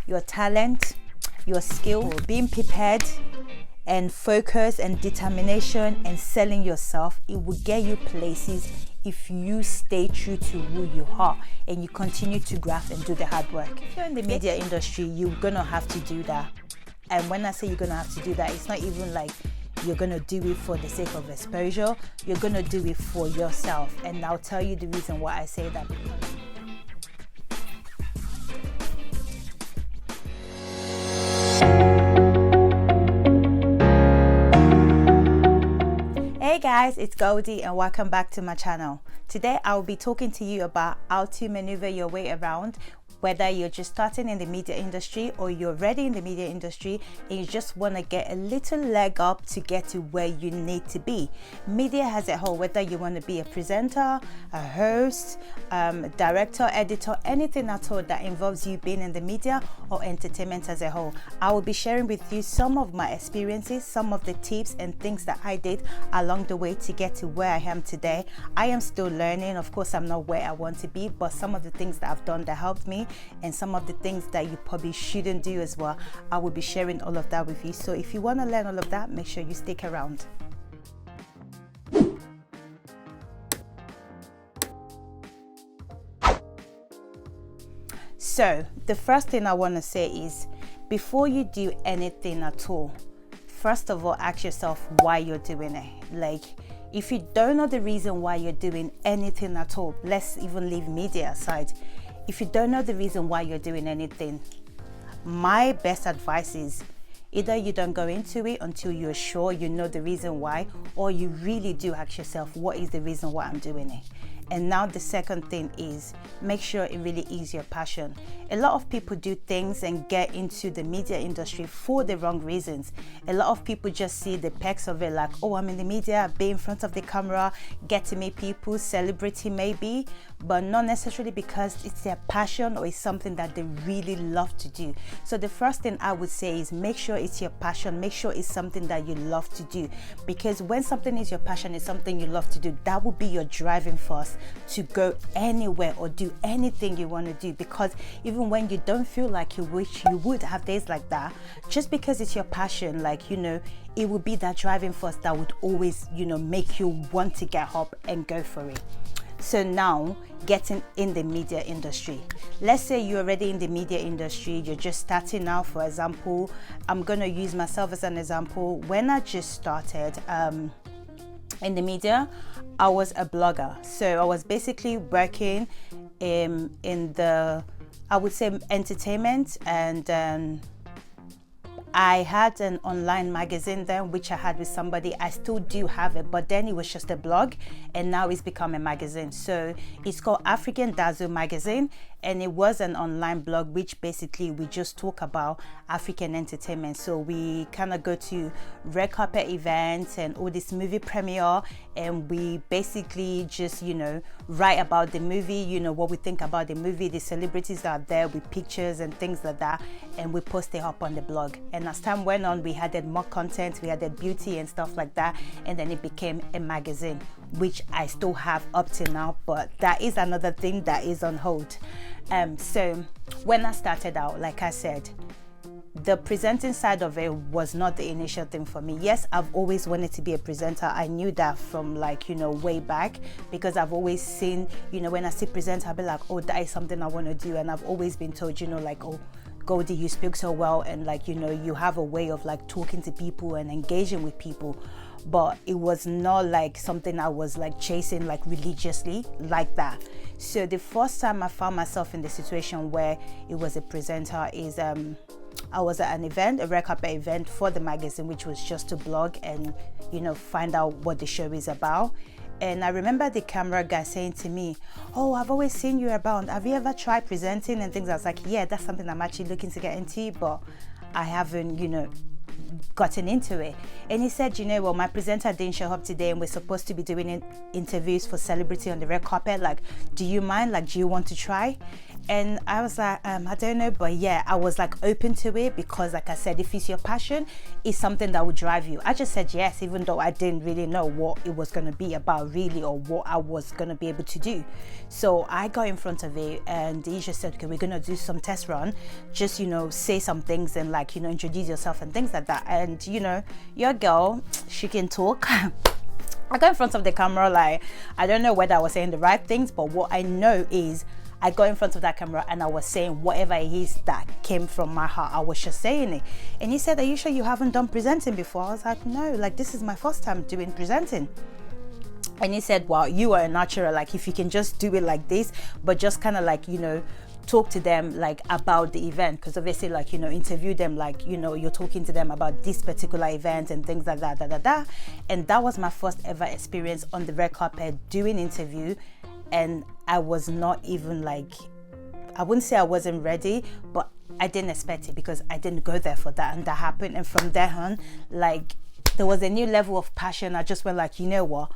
your talent, your skill, being prepared and focus and determination and selling yourself, it will get you places if you stay true to who you are and you continue to graft and do the hard work. If you're in the media industry, you're gonna have to do that. And when I say you're gonna have to do that, it's not even like you're gonna do it for the sake of exposure. You're gonna do it for yourself. And I'll tell you the reason why I say that. Hey guys, it's Goldie and welcome back to my channel. Today I'll be talking to you about how to maneuver your way around, whether you're just starting in the media industry or you're already in the media industry and you just want to get a little leg up to get to where you need to be. Media as a whole, whether you want to be a presenter, a host, director, editor, anything at all that involves you being in the media or entertainment as a whole. I will be sharing with you some of my experiences, some of the tips and things that I did along the way to get to where I am today. I am still learning. Of course, I'm not where I want to be, but some of the things that I've done that helped me and some of the things that you probably shouldn't do as well, I will be sharing all of that with you. So if you want to learn all of that, make sure you stick around. So the first thing I want to say is, before you do anything at all, first of all, ask yourself why you're doing it. Like, if you don't know the reason why you're doing anything at all, let's even leave media aside. If you don't know the reason why you're doing anything, my best advice is either you don't go into it until you're sure you know the reason why, or you really do ask yourself, what is the reason why I'm doing it? And now the second thing is, make sure it really is your passion. A lot of people do things and get into the media industry for the wrong reasons. A lot of people just see the perks of it, like, oh, I'm in the media, be in front of the camera, get to meet people, celebrity maybe, but not necessarily because it's their passion or it's something that they really love to do. So the first thing I would say is, make sure it's your passion, make sure it's something that you love to do. Because when something is your passion, it's something you love to do, that will be your driving force to go anywhere or do anything you want to do. Because even when you don't feel like you wish you would have days like that, just because it's your passion, like, you know, it will be that driving force that would always, you know, make you want to get up and go for it. So now, getting in the media industry. Let's say you're already in the media industry, you're just starting out. For example, I'm going to use myself as an example. When I just started in the media, I was a blogger. So I was basically working in the, I would say, entertainment, and I had an online magazine then, which I had with somebody. I still do have it, but then it was just a blog and now it's become a magazine. So it's called African Dazzle Magazine, and it was an online blog which basically we just talk about African entertainment. So we kind of go to red carpet events and all this movie premiere, and we basically just, you know, write about the movie, you know, what we think about the movie, the celebrities that are there with pictures and things like that, and we post it up on the blog. And as time went on, we added more content, we added beauty and stuff like that, and then it became a magazine, which I still have up to now, but that is another thing that is on hold. So when I started out, like I said, the presenting side of it was not the initial thing for me. Yes, I've always wanted to be a presenter. I knew that from, like, you know, way back, because I've always seen, you know, when I see present, I'll be like, oh, that is something I want to do. And I've always been told, you know, like, oh, Goldie, you speak so well, and, like, you know, you have a way of, like, talking to people and engaging with people. But it was not like something I was, like, chasing, like, religiously like that. So the first time I found myself in the situation where it was a presenter is I was at an event, a red carpet event for the magazine, which was just to blog and, you know, find out what the show is about. And I remember the camera guy saying to me, oh, I've always seen you around. Have you ever tried presenting and things? I was like, yeah, that's something I'm actually looking to get into, but I haven't, you know, gotten into it. And he said, you know, well, my presenter didn't show up today and we're supposed to be doing interviews for celebrity on the red carpet. Like, do you mind? Like, do you want to try? And I was like, I don't know, but yeah, I was like open to it, because like I said, if it's your passion, it's something that would drive you. I just said yes, even though I didn't really know what it was going to be about really, or what I was going to be able to do. So I got in front of it, and he just said, okay, we're going to do some test run, just, you know, say some things and like, you know, introduce yourself and things like that. And you know, your girl, she can talk. I got in front of the camera, like, I don't know whether I was saying the right things, but what I know is I got in front of that camera and I was saying whatever it is that came from my heart. I was just saying it. And he said, are you sure you haven't done presenting before? I was like, no, like this is my first time doing presenting. And he said, well, you are a natural, like if you can just do it like this, but just kind of like, you know, talk to them like about the event, because obviously like, you know, interview them like, you know, you're talking to them about this particular event and things like that. And that was my first ever experience on the red carpet doing interview. And I was not even like, I wouldn't say I wasn't ready, but I didn't expect it, because I didn't go there for that, and that happened. And from there on, like there was a new level of passion. I just went like, you know what,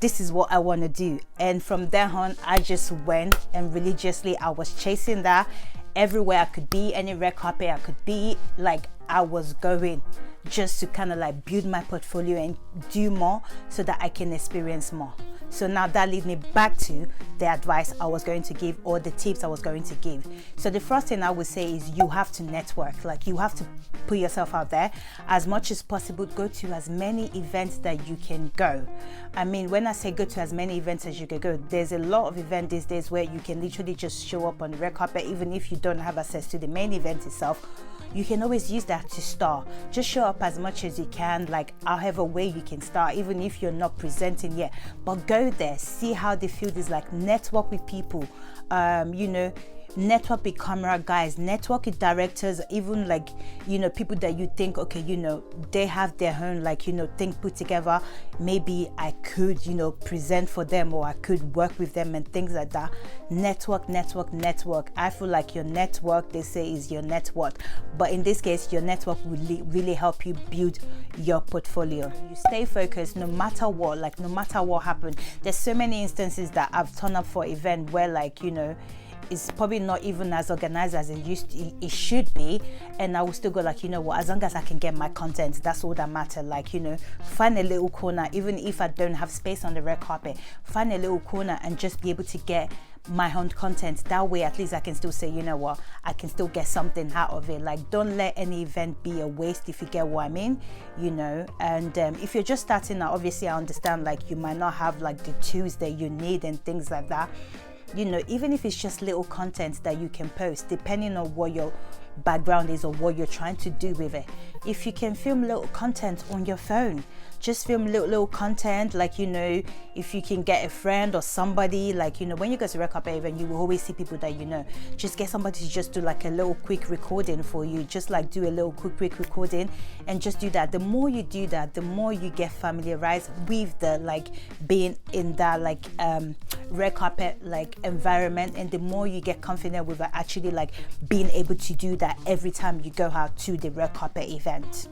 this is what I want to do. And from there on, I just went, and religiously I was chasing that everywhere I could be, any red carpet I could be, like I was going, just to kind of like build my portfolio and do more so that I can experience more. So now that leads me back to the advice I was going to give, or the tips I was going to give. So the first thing I would say is you have to network. Like you have to put yourself out there as much as possible. Go to as many events that you can go. I mean, when I say go to as many events as you can go, there's a lot of events these days where you can literally just show up on the red carpet, even if you don't have access to the main event itself. You can always use that to start. Just show up as much as you can, like however way you can start, even if you're not presenting yet. But go there, see how the field is like, network with people, you know, network with camera guys, network with directors, even like, you know, people that you think, okay, you know, they have their own like, you know, thing put together. Maybe I could, you know, present for them, or I could work with them and things like that. Network. I feel like your network, they say, is your net worth. But in this case, your network will really help you build your portfolio. You stay focused no matter what, like no matter what happened. There's so many instances that I've turned up for event where like, you know, it's probably not even as organized as it should be, and I will still go like, you know what, as long as I can get my content, that's all that matters. Like, you know, find a little corner, even if I don't have space on the red carpet, find a little corner and just be able to get my own content. That way at least I can still say, you know what, I can still get something out of it. Like, don't let any event be a waste, if you get what I mean, you know. And if you're just starting out, obviously I understand like you might not have like the tools that you need and things like that. You know, even if it's just little content that you can post, depending on what your background is or what you're trying to do with it. If you can film little content on your phone, just film little content, like, you know, if you can get a friend or somebody, like, you know, when you go to red carpet event, you will always see people that you know. Just get somebody to just do like a little quick recording for you, just like do a little quick recording, and just do that. The more you do that, the more you get familiarized with the like being in that like red carpet like environment, and the more you get confident with actually like being able to do that every time you go out to the red carpet event.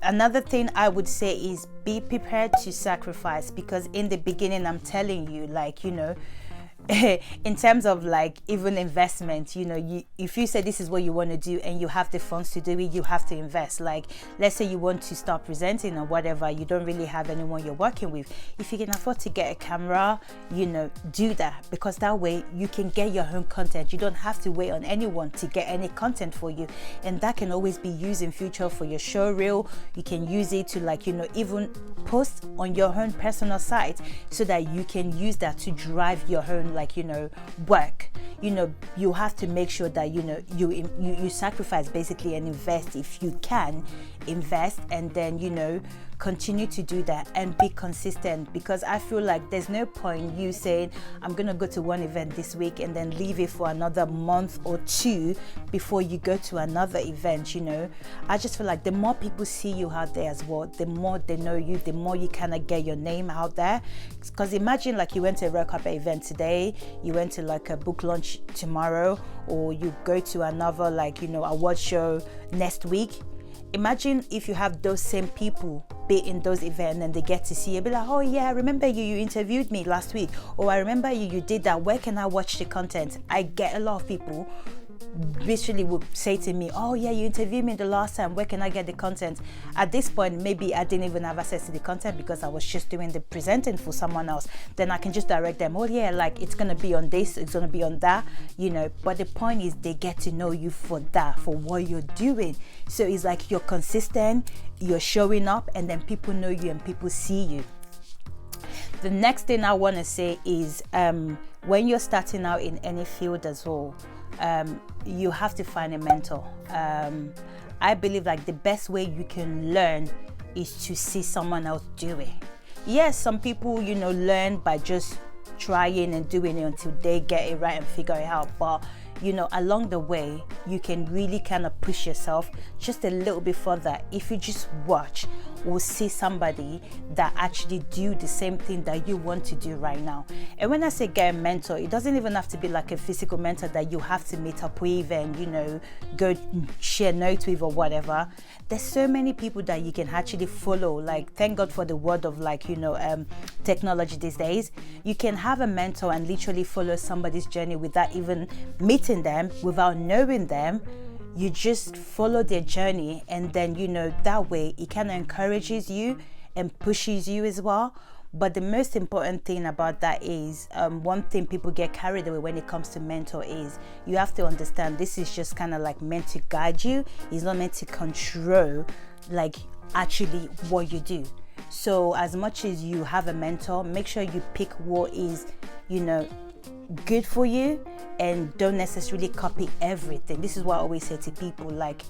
Another thing I would say is be prepared to sacrifice, because in the beginning, I'm telling you, like, you know, in terms of like even investment, you know, if you say this is what you want to do and you have the funds to do it, you have to invest. Like, let's say you want to start presenting or whatever, you don't really have anyone you're working with. If you can afford to get a camera, you know, do that, because that way you can get your own content. You don't have to wait on anyone to get any content for you, and that can always be used in future for your show reel. You can use it to, like, you know, even post on your own personal site, so that you can use that to drive your own, like, you know, work. You know, you have to make sure that, you know, you sacrifice basically and invest. If you can invest, and then, you know, continue to do that and be consistent, because I feel like there's no point you saying I'm gonna go to one event this week and then leave it for another month or two before you go to another event. You know, I just feel like the more people see you out there as well, the more they know you, the more you kind of get your name out there. Because imagine like you went to a red carpet event today, you went to like a book launch tomorrow, or you go to another, like, you know, award show next week. Imagine if you have those same people be in those events and they get to see you, be like, oh yeah, I remember you interviewed me last week, or I remember you did that, where can I watch the content? I get a lot of people literally would say to me, oh yeah, you interviewed me the last time, where can I get the content? At this point, maybe I didn't even have access to the content because I was just doing the presenting for someone else. Then I can just direct them, oh yeah, like it's gonna be on this, it's gonna be on that, you know. But the point is they get to know you for that, for what you're doing. So it's like you're consistent, you're showing up, and then people know you and people see you. The next thing I want to say is when you're starting out in any field as well, you have to find a mentor. I believe like the best way you can learn is to see someone else do it. Yes, some people, you know, learn by just trying and doing it until they get it right and figure it out. But you know, along the way, you can really kind of push yourself just a little bit further if you just watch or see somebody that actually do the same thing that you want to do right now. And when I say get a mentor, it doesn't even have to be like a physical mentor that you have to meet up with and, you know, go share notes with or whatever. There's so many people that you can actually follow. Like, thank God for the word of like, you know, technology these days. You can have a mentor and literally follow somebody's journey without even meeting them, without knowing them. You just follow their journey, and then, you know, that way it kind of encourages you and pushes you as well. But the most important thing about that is one thing people get carried away when it comes to mentor is you have to understand this is just kind of like meant to guide you. It's not meant to control like actually what you do. So as much as you have a mentor, make sure you pick what is, you know, good for you, and don't necessarily copy everything. This is what I always say to people, like,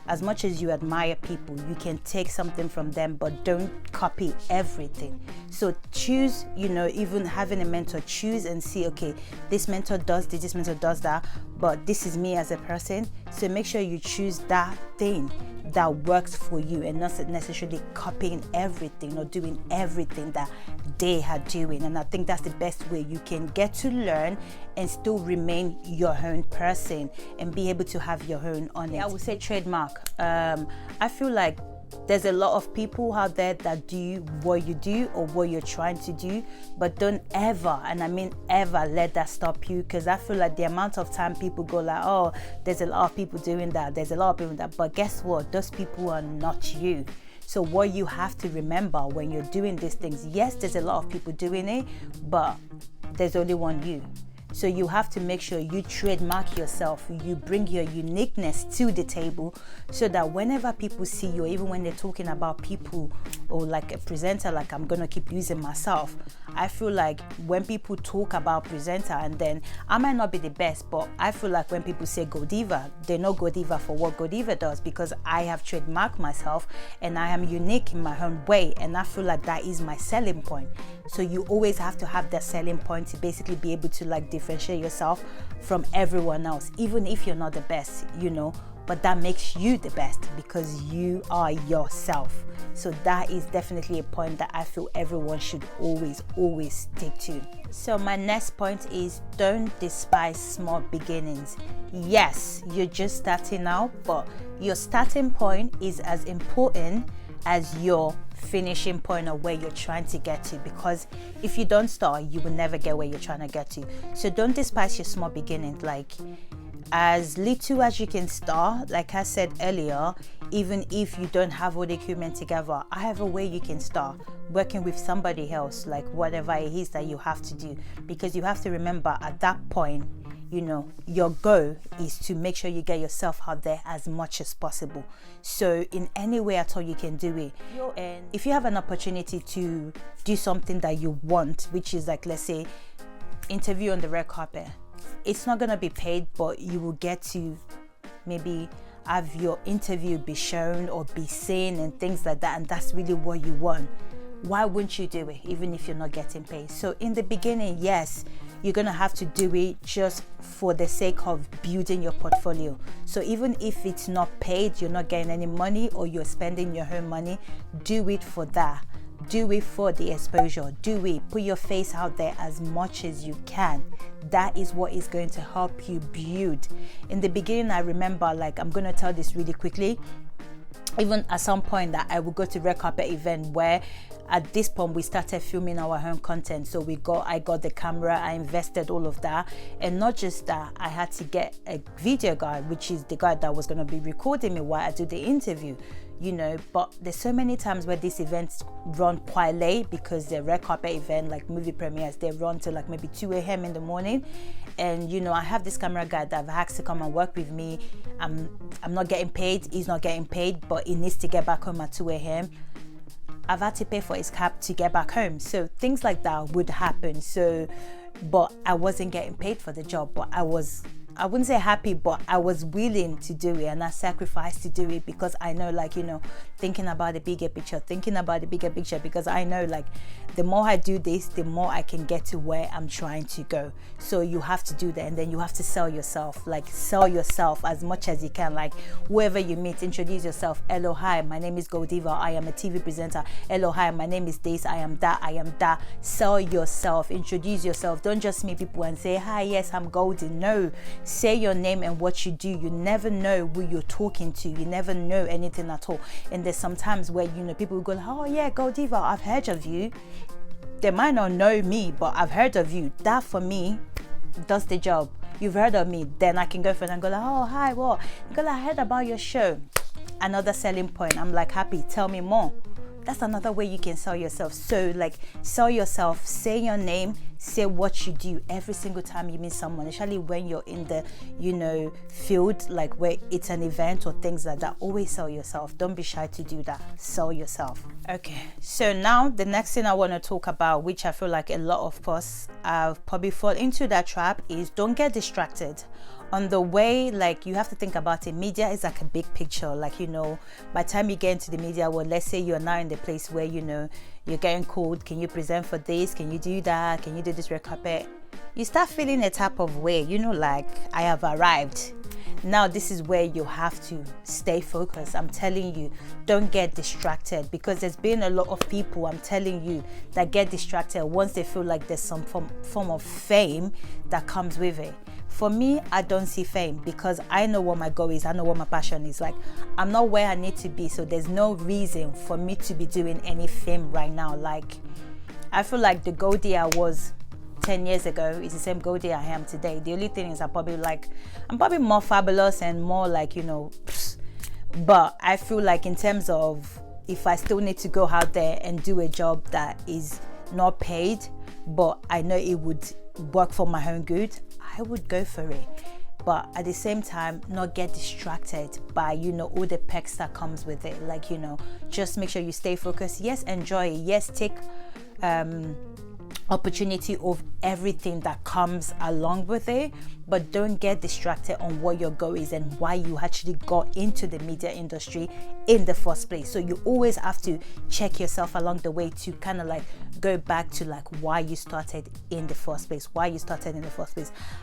as much as you admire people, you can take something from them, but don't copy everything. So choose, you know, even having a mentor, choose and see, okay, this mentor does this mentor does that, but this is me as a person. So make sure you choose that thing that works for you and not necessarily copying everything or doing everything that they are doing. And I think that's the best way you can get to learn and still remain your own person and be able to have your own on it. I would say trademark. I feel like there's a lot of people out there that do what you do or what you're trying to do, but don't ever, and I mean ever, let that stop you. Because I feel like the amount of time people go like, oh, there's a lot of people doing that, there's a lot of people doing that, but guess what? Those people are not you. So what you have to remember when you're doing these things, yes, there's a lot of people doing it, but there's only one you. So you have to make sure you trademark yourself, you bring your uniqueness to the table, so that whenever people see you, even when they're talking about people or like a presenter, like I'm gonna keep using myself, I feel like when people talk about presenter, and then I might not be the best, but I feel like when people say Goldiva, they know Goldiva for what Goldiva does, because I have trademarked myself and I am unique in my own way, and I feel like that is my selling point. So you always have to have that selling point to basically be able to like differentiate yourself from everyone else, even if you're not the best, you know, but that makes you the best because you are yourself. So that is definitely a point that I feel everyone should always stick to. So my next point is, don't despise small beginnings. Yes, you're just starting out, but your starting point is as important as your finishing point of where you're trying to get to, because if you don't start, you will never get where you're trying to get to. So don't despise your small beginnings. Like, as little as you can start, like I said earlier, even if you don't have all the equipment together, I have a way you can start working with somebody else, like whatever it is that you have to do, because you have to remember at that point, you know, your goal is to make sure you get yourself out there as much as possible. So in any way at all you can do it. And if you have an opportunity to do something that you want, which is like, let's say, interview on the red carpet, it's not gonna be paid, but you will get to maybe have your interview be shown or be seen and things like that, and that's really what you want. Why wouldn't you do it even if you're not getting paid? So in the beginning, yes, you're gonna have to do it just for the sake of building your portfolio. So even if it's not paid, you're not getting any money, or you're spending your own money, do it for that. Do it for the exposure. Do it. Put your face out there as much as you can. That is what is going to help you build. In the beginning, I remember, like, I'm going to tell this really quickly. even at some point that I would go to red carpet event where at this point we started filming our own content. So I got the camera, I invested all of that, and not just that, I had to get a video guy, which is the guy that was going to be recording me while I do the interview, you know. But there's so many times where these events run quite late, because the red carpet event, like movie premieres, they run till like maybe 2 a.m. in the morning. And you know, I have this camera guy that I've asked to come and work with me. I'm not getting paid, he's not getting paid, but he needs to get back home at 2 a.m. I've had to pay for his cab to get back home. So things like that would happen. So, but I wasn't getting paid for the job, but I wouldn't say happy, but I was willing to do it, and I sacrificed to do it, because I know, like, you know, thinking about the bigger picture, because I know, like, the more I do this, the more I can get to where I'm trying to go. So you have to do that, and then you have to sell yourself, like sell yourself as much as you can. Like, whoever you meet, introduce yourself. Hello, hi, my name is Goldiva, I am a TV presenter. Hello, hi, my name is this, I am that. Sell yourself, introduce yourself. Don't just meet people and say, hi, yes, I'm Golden. No, say your name and what you do. You never know who you're talking to. You never know anything at all. And there's sometimes where, you know, people will go, oh yeah, Goldiva, I've heard of you. They might not know me, but I've heard of you. That for me does the job. You've heard of me, then I can go for it and go like, oh hi, what? Because I heard about your show. Another selling point. I'm like, happy, tell me more. That's another way you can sell yourself. So like, sell yourself, say your name, say what you do every single time you meet someone, especially when you're in the, you know, field, like where it's an event or things like that. Always sell yourself. Don't be shy to do that. Sell yourself. Okay, so now the next thing I want to talk about, which I feel like a lot of us have probably fall into that trap, is don't get distracted. On the way, like, you have to think about it. Media is like a big picture. Like, you know, by the time you get into the media, well, let's say you're now in the place where, you know, you're getting called. Can you present for this? Can you do that? Can you do this red carpet? You start feeling a type of way, you know, like, I have arrived. Now, this is where you have to stay focused. I'm telling you, don't get distracted, because there's been a lot of people, I'm telling you, that get distracted once they feel like there's some form of fame that comes with it. For me, I don't see fame, because I know what my goal is. I know what my passion is. Like, I'm not where I need to be, so there's no reason for me to be doing any fame right now. Like, I feel like the Goldie I was 10 years ago is the same Goldie I am today. The only thing is I'm probably more fabulous and more like, you know, but I feel like in terms of, if I still need to go out there and do a job that is not paid, but I know it would work for my own good, I would go for it. But at the same time, not get distracted by, you know, all the perks that comes with it. Like, you know, just make sure you stay focused. Yes, enjoy it. Yes, take opportunity of everything that comes along with it, but don't get distracted on what your goal is and why you actually got into the media industry in the first place. So you always have to check yourself along the way to kind of like go back to like why you started in the first place.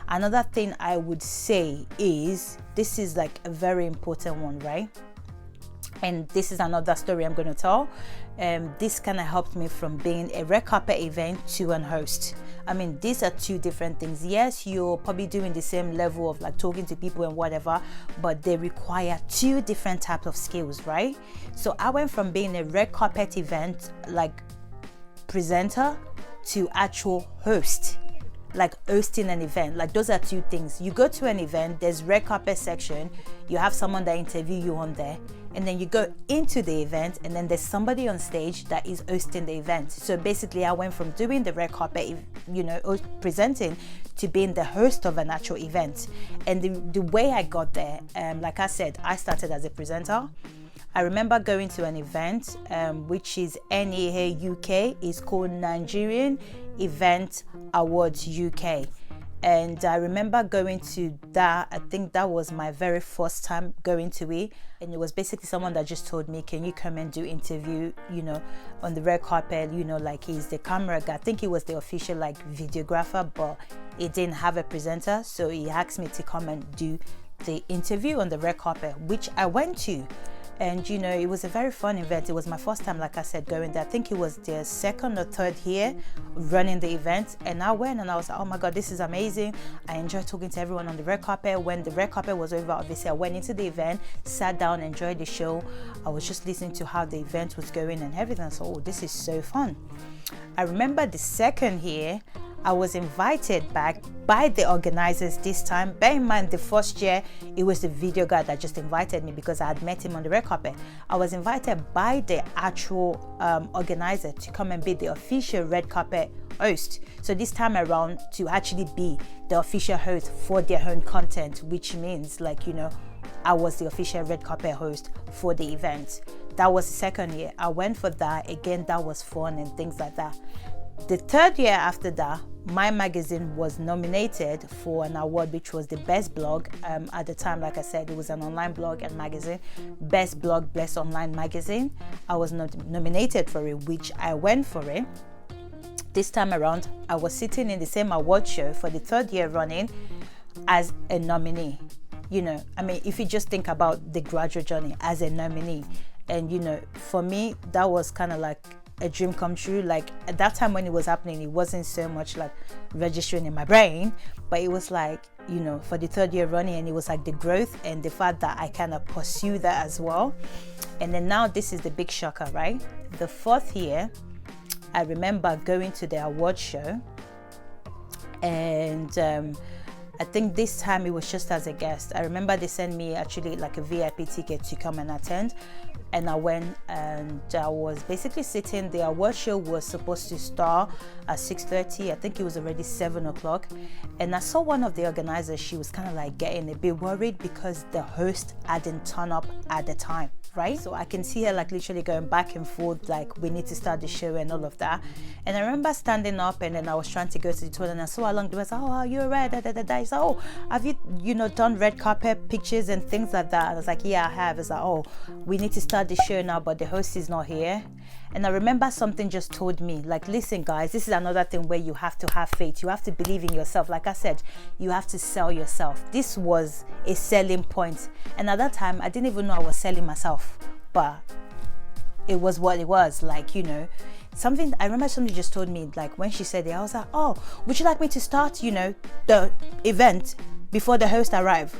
Another thing I would say is, this is like a very important one, right? And this is another story I'm going to tell. This kind of helped me from being a red carpet event to an host. I mean, these are two different things. Yes, you're probably doing the same level of like talking to people and whatever, but they require two different types of skills, right? So I went from being a red carpet event, like presenter, to actual host, like hosting an event. Like, those are two things. You go to an event, there's red carpet section, you have someone that interview you on there, and then you go into the event, and then there's somebody on stage that is hosting the event. So basically, I went from doing the red carpet, you know, presenting, to being the host of an actual event. And the way I got there, like I said, I started as a presenter. I remember going to an event, which is NEA UK, it's called Nigerian Event Awards UK. And I remember going to that. I think that was my very first time going to it. And it was basically someone that just told me, can you come and do interview, you know, on the red carpet, you know, like he's the camera guy. I think he was the official like videographer, but he didn't have a presenter. So he asked me to come and do the interview on the red carpet, which I went to. And you know, it was a very fun event. It was my first time, like I said, going there. I think it was their second or third year running the event, and I went and I was like, oh my god, this is amazing. I enjoyed talking to everyone on the red carpet. When the red carpet was over, obviously I went into the event, sat down, enjoyed the show. I was just listening to how the event was going and everything. So, oh, this is so fun. I remember the second year I was invited back by the organizers this time. Bear in mind, the first year it was the video guy that just invited me because I had met him on the red carpet. I was invited by the actual organizer to come and be the official red carpet host. So this time around, to actually be the official host for their own content, which means, like, you know, I was the official red carpet host for the event. That was the second year. I went for that. Again, that was fun and things like that. The third year after that, my magazine was nominated for an award, which was the best blog. At the time, like I said, it was an online blog and magazine. Best blog, best online magazine. I was nominated for it, which I went for it. This time around, I was sitting in the same award show for the third year running as a nominee. You know, I mean, if you just think about the graduate journey as a nominee, and you know, for me, that was kind of like a dream come true. Like at that time when it was happening, it wasn't so much like registering in my brain, but it was like, you know, for the third year running, and it was like the growth and the fact that I kind of pursue that as well. And then now this is the big shocker, right? The fourth year, I remember going to the award show, and I think this time it was just as a guest. I remember they sent me actually like a VIP ticket to come and attend. And I went, and I was basically sitting. The award show was supposed to start at 6:30. I think it was already 7 o'clock. And I saw one of the organizers. She was kind of like getting a bit worried because the host hadn't turned up at the time, right? So I can see her like literally going back and forth, like we need to start the show and all of that. And I remember standing up, and then I was trying to go to the toilet, and I saw along the way, oh, are you alright? I said, oh, have you, you know, done red carpet pictures and things like that? And I was like, yeah, I have. It's like, oh, we need to start the show now, but the host is not here. And I remember something just told me, like, listen guys, this is another thing where you have to have faith. You have to believe in yourself. Like I said, you have to sell yourself. This was a selling point. And at that time, I didn't even know I was selling myself, but it was what it was. Like, you know, something, I remember somebody just told me, like when she said it, I was like, oh, would you like me to start, you know, the event before the host arrive?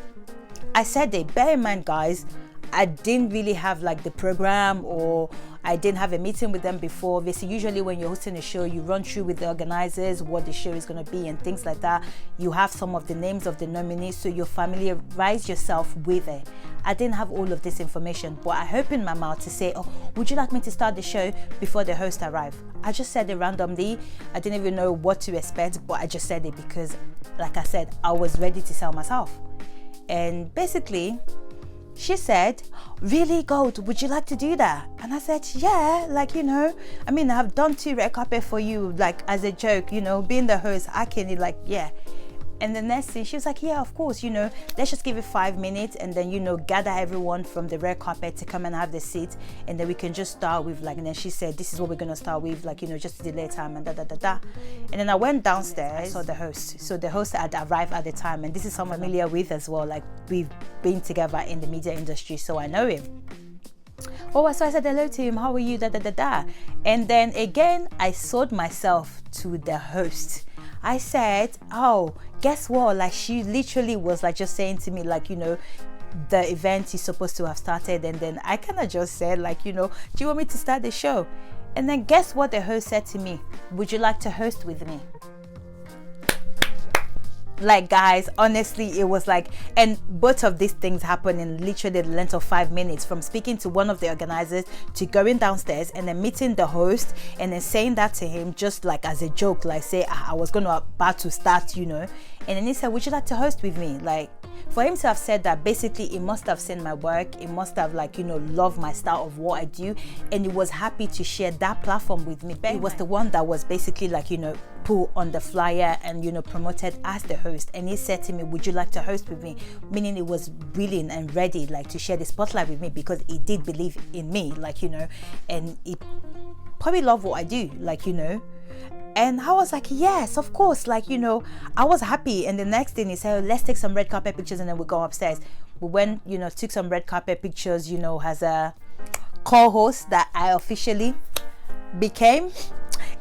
I said it. Bear in mind, guys, I didn't really have like the program, or I didn't have a meeting with them before. Obviously, usually when you're hosting a show, you run through with the organizers what the show is going to be and things like that. You have some of the names of the nominees, so you familiarize yourself with it. I didn't have all of this information, but I opened my mouth to say, oh, would you like me to start the show before the host arrive? I just said it randomly. I didn't even know what to expect, but I just said it because, like I said, I was ready to sell myself. And basically, she said, really, Gold, would you like to do that? And I said, yeah, like, you know, I mean, I've done 2 red carpet for you, like as a joke, you know, being the host, I can, like, yeah. And the next thing, she was like, yeah, of course, you know, let's just give it 5 minutes, and then, you know, gather everyone from the red carpet to come and have the seat, and then we can just start with, like, and then she said, this is what we're going to start with, like, you know, just to delay time and da. And then I went downstairs, I saw the host. So the host had arrived at the time, and this is someone I'm familiar with as well. Like, we've been together in the media industry, so I know him. Oh, so I said hello to him, how are you, da. And then again, I sold myself to the host. I said, oh, guess what? Like, she literally was like just saying to me, like, you know, the event is supposed to have started. And then I kind of just said, like, you know, do you want me to start the show? And then guess what the host said to me? Would you like to host with me? Like, guys, honestly, it was like, and both of these things happened in literally the length of 5 minutes, from speaking to one of the organizers to going downstairs and then meeting the host and then saying that to him just like as a joke, like say I was about to start, you know. And then he said, would you like to host with me? Like, for him to have said that, basically he must have seen my work, he must have, like, you know, loved my style of what I do, and he was happy to share that platform with me. He was the one that was basically, like, you know, put on the flyer and, you know, promoted as the host. And he said to me, would you like to host with me? Meaning he was willing and ready, like, to share the spotlight with me, because he did believe in me, like, you know, and he probably loved what I do, like, you know. And I was like, yes, of course, like, you know, I was happy. And the next thing he said, let's take some red carpet pictures and then we'll go upstairs. We went, you know, took some red carpet pictures, you know, as a co-host that I officially became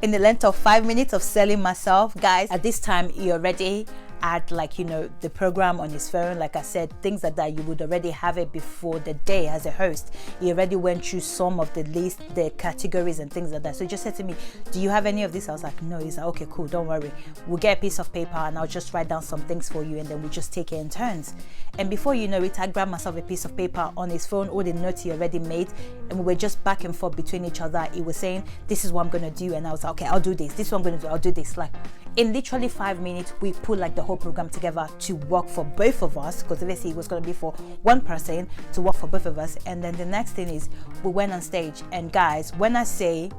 in the length of 5 minutes of selling myself. Guys, at this time he already had, like, you know, the program on his phone. Like I said, things like that you would already have it before the day as a host. He already went through some of the list, the categories and things like that. So he just said to me, do you have any of this? I was like, no. He's like, okay, cool, don't worry, we'll get a piece of paper and I'll just write down some things for you, and then we just take it in turns. And before you know it, I grabbed myself a piece of paper on his phone, all the notes he already made, and we were just back and forth between each other. He was saying, this is what I'm gonna do, and I was like, okay, I'll do this. This is what I'm gonna do, I'll do this. Like, in literally 5 minutes, we put like the whole program together to work for both of us, because obviously it was going to be for one person to work for both of us. And then the next thing is we went on stage, and guys, when I say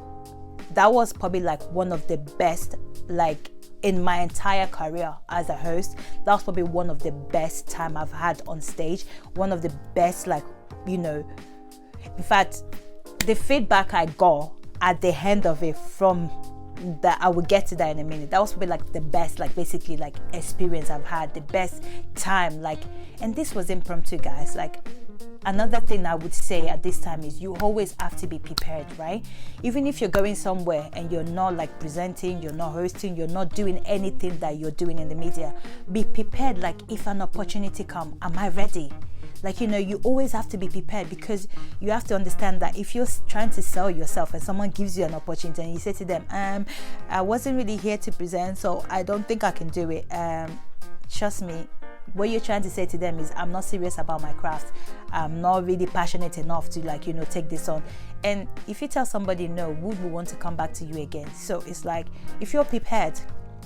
that was probably like one of the best, like in my entire career as a host, that was probably one of the best time I've had on stage. One of the best, like, you know, in fact, the feedback I got at the end of it from that, I will get to that in a minute, that was probably like the best, like basically like experience I've had, the best time. Like, and this was impromptu, guys. Like, another thing I would say at this time is you always have to be prepared, right? Even if you're going somewhere and you're not like presenting, you're not hosting, you're not doing anything that you're doing in the media, be prepared. Like, if an opportunity comes, am I ready? Like, you know, you always have to be prepared, because you have to understand that if you're trying to sell yourself and someone gives you an opportunity and you say to them, I wasn't really here to present, so I don't think I can do it. Trust me, what you're trying to say to them is, I'm not serious about my craft. I'm not really passionate enough to, like, you know, take this on. And if you tell somebody no, who will want to come back to you again? So it's like, if you're prepared,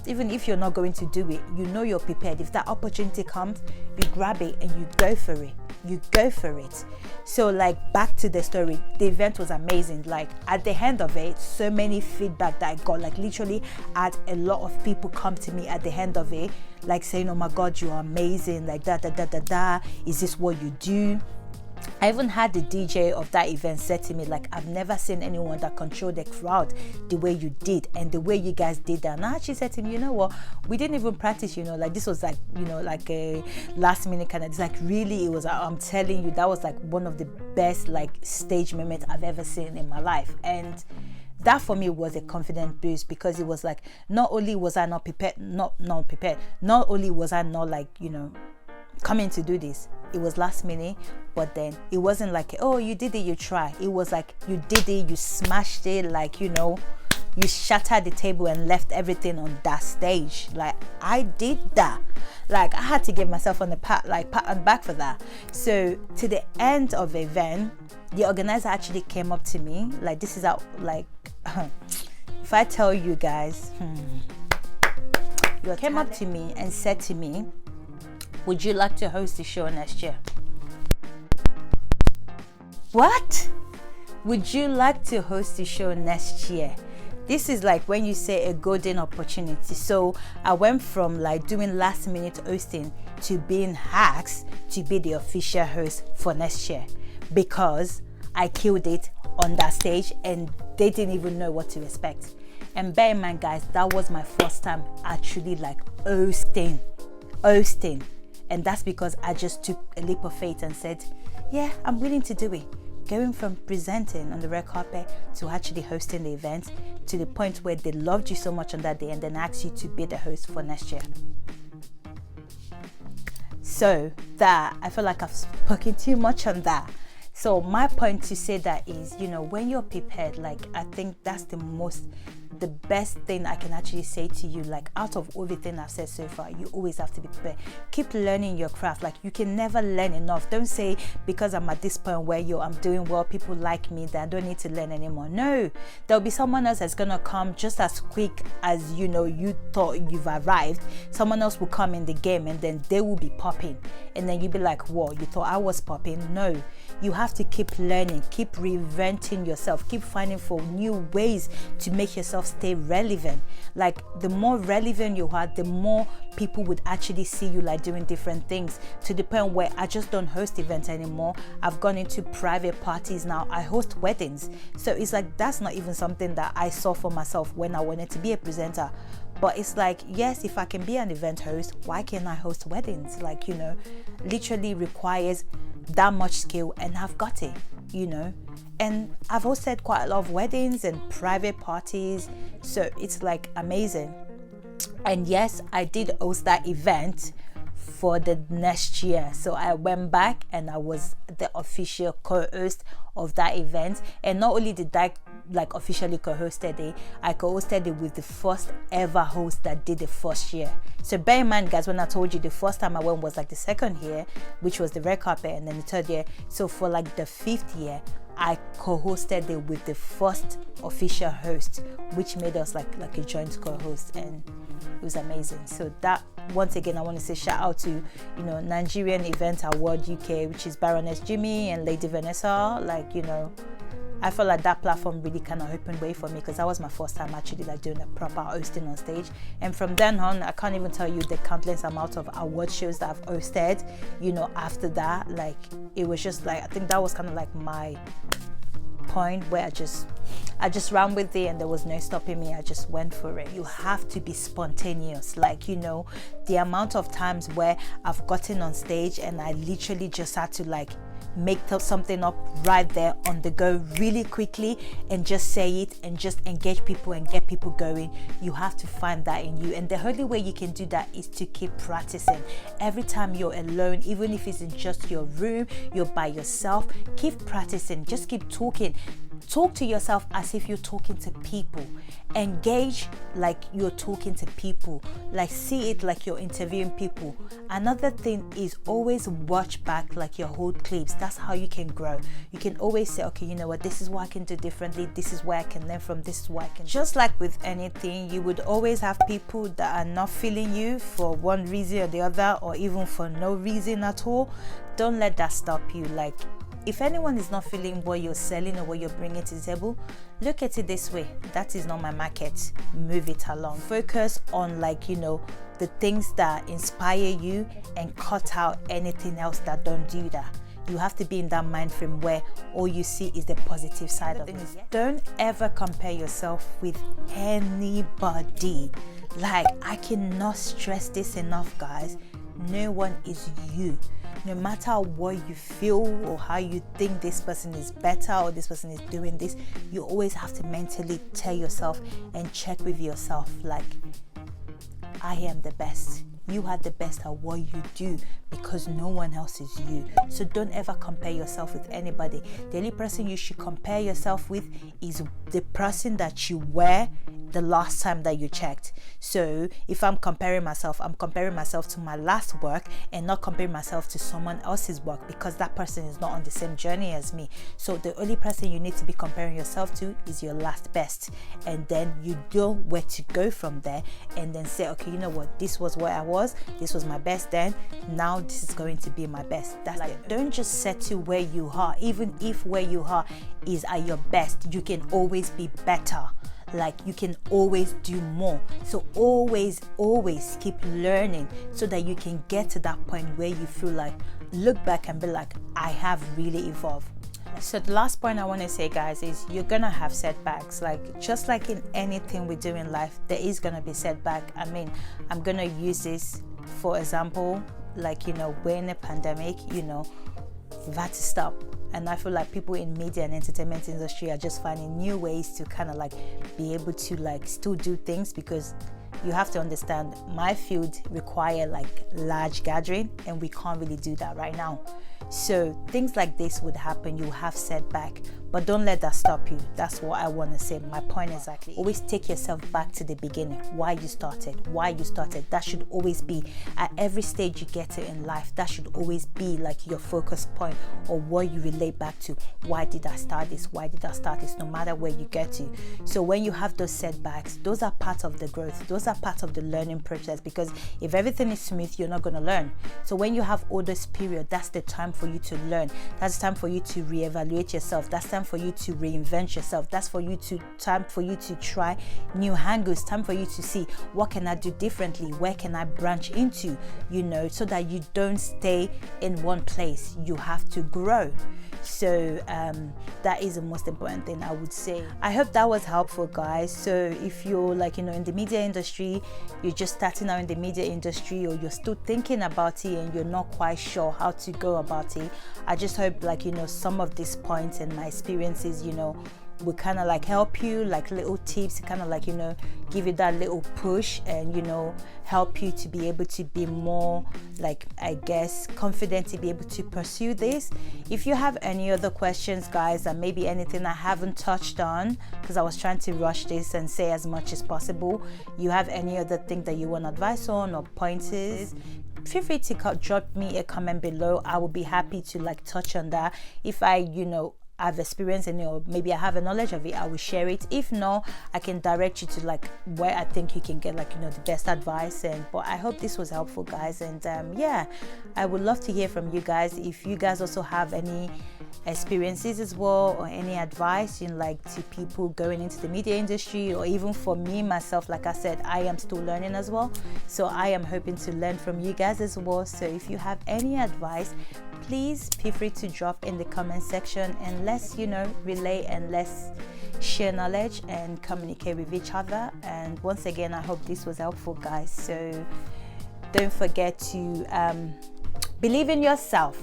even if you're not going to do it, you know you're prepared. If that opportunity comes, you grab it and you go for it. You go for it. So, like, back to the story, the event was amazing. Like, at the end of it, so many feedback that I got, like, literally had a lot of people come to me at the end of it, like saying, oh my God, you're amazing, like is this what you do? I even had the DJ of that event said to me, like, I've never seen anyone that controlled the crowd the way you did, and the way you guys did that. And I actually said to him, you know what, we didn't even practice, you know, like, this was like, you know, like a last minute kind of, it's like, really, it was, I'm telling you, that was like one of the best, like, stage moments I've ever seen in my life. And that for me was a confident boost, because it was like, not only was I not prepared, not only was I not, like, you know, coming to do this, it was last minute, but then it wasn't like, oh, you did it, you try. It was like, you did it, you smashed it, like, you know, you shattered the table and left everything on that stage. Like, I did that. Like, I had to give myself on the pat on the back for that. So to the end of the event, the organizer actually came up to me, like, this is how, like, if I tell you guys, you came up to me and said to me, would you like to host the show next year? What? Would you like to host the show next year? This is like when you say a golden opportunity. So I went from like doing last minute hosting to being asked to be the official host for next year, because I killed it on that stage and they didn't even know what to expect. And bear in mind, guys, that was my first time actually like hosting. And that's because I just took a leap of faith and said, yeah, I'm willing to do it. Going from presenting on the red carpet to actually hosting the event, to the point where they loved you so much on that day and then asked you to be the host for next year. So that, I feel like I've spoken too much on that. So my point to say that is, you know, when you're prepared, like, I think that's the best thing I can actually say to you. Like, out of everything I've said so far, you always have to be prepared. Keep learning your craft. Like, you can never learn enough. Don't say, because I'm at this point where I'm doing well, people like me, that I don't need to learn anymore. No, there'll be someone else that's gonna come just as quick as, you know, you thought you've arrived. Someone else will come in the game and then they will be popping, and then you'll be like, whoa, you thought I was popping? No, you have to keep learning, keep reinventing yourself, keep finding for new ways to make yourself stay relevant. Like, the more relevant you are, the more people would actually see you like doing different things, to the point where I just don't host events anymore. I've gone into private parties now. I host weddings. So it's like, that's not even something that I saw for myself when I wanted to be a presenter. But it's like, yes, if I can be an event host, why can't I host weddings? Like, you know, literally requires that much skill, and I've got it, you know. And I've hosted quite a lot of weddings and private parties, so it's like amazing. And yes, I did host that event for the next year, so I went back and I was the official co-host of that event. And not only did I like officially co-hosted it, I co-hosted it with the first ever host that did the first year. So bear in mind, guys, when I told you the first time I went was like the second year, which was the red carpet, and then the third year. So for like the 5th year, I co-hosted it with the first official host, which made us like a joint co-host, and it was amazing. So that, once again, I want to say shout out to, you know, Nigerian Event Award UK, which is Baroness Jimmy and Lady Vanessa. Like, you know, I felt like that platform really kind of opened way for me, because that was my first time actually like doing a proper hosting on stage. And from then on, I can't even tell you the countless amount of award shows that I've hosted, you know, after that. Like, it was just like, I think that was kind of like my point where I just ran with it, and there was no stopping me. I just went for it. You have to be spontaneous. Like, you know, the amount of times where I've gotten on stage and I literally just had to like make something up right there on the go really quickly and just say it and just engage people and get people going. You have to find that in you, and the only way you can do that is to keep practicing. Every time you're alone, even if it's in just your room, you're by yourself, keep practicing. Just keep talking. Talk to yourself as if you're talking to people. Engage like you're talking to people. Like, see it like you're interviewing people. Another thing is always watch back like your old clips. That's how you can grow. You can always say, okay, you know what, this is what I can do differently. This is where I can learn from. This is what I can. Just like with anything, you would always have people that are not feeling you for one reason or the other, or even for no reason at all. Don't let that stop you. Like, if anyone is not feeling what you're selling or what you're bringing to the table, look at it this way: that is not my market. Move it along. Focus on, like, you know, the things that inspire you, and cut out anything else that don't do that. You have to be in that mind frame where all you see is the positive side of it. Don't ever compare yourself with anybody. Like, I cannot stress this enough, guys. No one is you. No matter what you feel or how you think this person is better or this person is doing this, you always have to mentally tell yourself and check with yourself, like, I am the best. You are the best at what you do, because no one else is you. So don't ever compare yourself with anybody. The only person you should compare yourself with is the person that you were the last time that you checked. So if I'm comparing myself to my last work, and not comparing myself to someone else's work, because that person is not on the same journey as me. So the only person you need to be comparing yourself to is your last best, and then you know where to go from there, and then say, okay, you know what, this was where I was, this was my best then, now this is going to be my best. That's like it. Don't just settle where you are. Even if where you are is at your best, you can always be better. Like, you can always do more. So always keep learning, so that you can get to that point where you feel like, look back and be like, I have really evolved. So the last point I want to say, guys, is you're gonna have setbacks. Like, just like in anything we do in life, there is gonna be setback. I mean, I'm gonna use this for example. Like, you know, we're in a pandemic, you know, we've had to stop. And I feel like people in media and entertainment industry are just finding new ways to kind of like be able to like still do things, because you have to understand, my field require like large gathering, and we can't really do that right now. So things like this would happen. You have setback, but don't let that stop you. That's what I want to say. My point exactly. Always take yourself back to the beginning. Why you started. That should always be at every stage you get to in life. That should always be like your focus point, or what you relate back to. Why did I start this? No matter where you get to. So when you have those setbacks, those are part of the growth. Those are part of the learning process, because if everything is smooth, you're not going to learn. So when you have all this period, that's the time for you to learn. That's time for you to reevaluate yourself. That's time for you to reinvent yourself. That's time for you to try new angles. Time for you to see, what can I do differently? Where can I branch into? You know, so that you don't stay in one place. You have to grow. So that is the most important thing I would say. I hope that was helpful, guys. So if you're like, you know, in the media industry, you're just starting out in the media industry, or you're still thinking about it and you're not quite sure how to go about it, I just hope, like, you know, some of these points and my experiences, you know, will kind of like help you, like little tips, kind of like, you know, give you that little push and, you know, help you to be able to be more, like, I guess, confident to be able to pursue this. If you have any other questions, guys, and maybe anything I haven't touched on, because I was trying to rush this and say as much as possible, you have any other thing that you want advice on or pointers, feel free to drop me a comment below. I will be happy to like touch on that. If I, you know, I've experienced any, or maybe I have a knowledge of it, I will share it. If not, I can direct you to like where I think you can get, like, you know, the best advice. And but I hope this was helpful, guys. And yeah, I would love to hear from you guys. If you guys also have any experiences as well, or any advice in like to people going into the media industry, or even for me myself, like I said, I am still learning as well, so I am hoping to learn from you guys as well. So if you have any advice, please feel free to drop in the comment section, and let's, you know, relay and let's share knowledge and communicate with each other. And once again, I hope this was helpful, guys. So don't forget to believe in yourself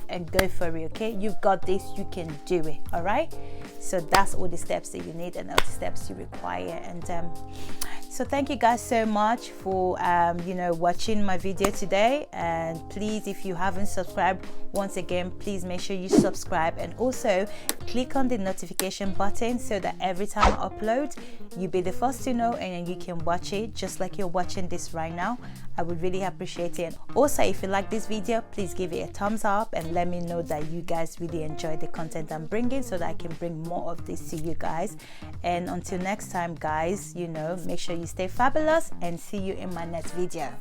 and go for it. Okay, you've got this, you can do it. All right, so that's all the steps that you need and all the steps you require. And so thank you guys so much for you know, watching my video today. And please, if you haven't subscribed, once again, please make sure you subscribe, and also click on the notification button so that every time I upload, you'll be the first to know, and then you can watch it just like you're watching this right now. I would really appreciate it. And also, if you like this video, please give it a thumbs up and let me know that you guys really enjoy the content I'm bringing, so that I can bring more of this to you guys. And until next time, guys, you know, make sure you stay fabulous, and see you in my next video.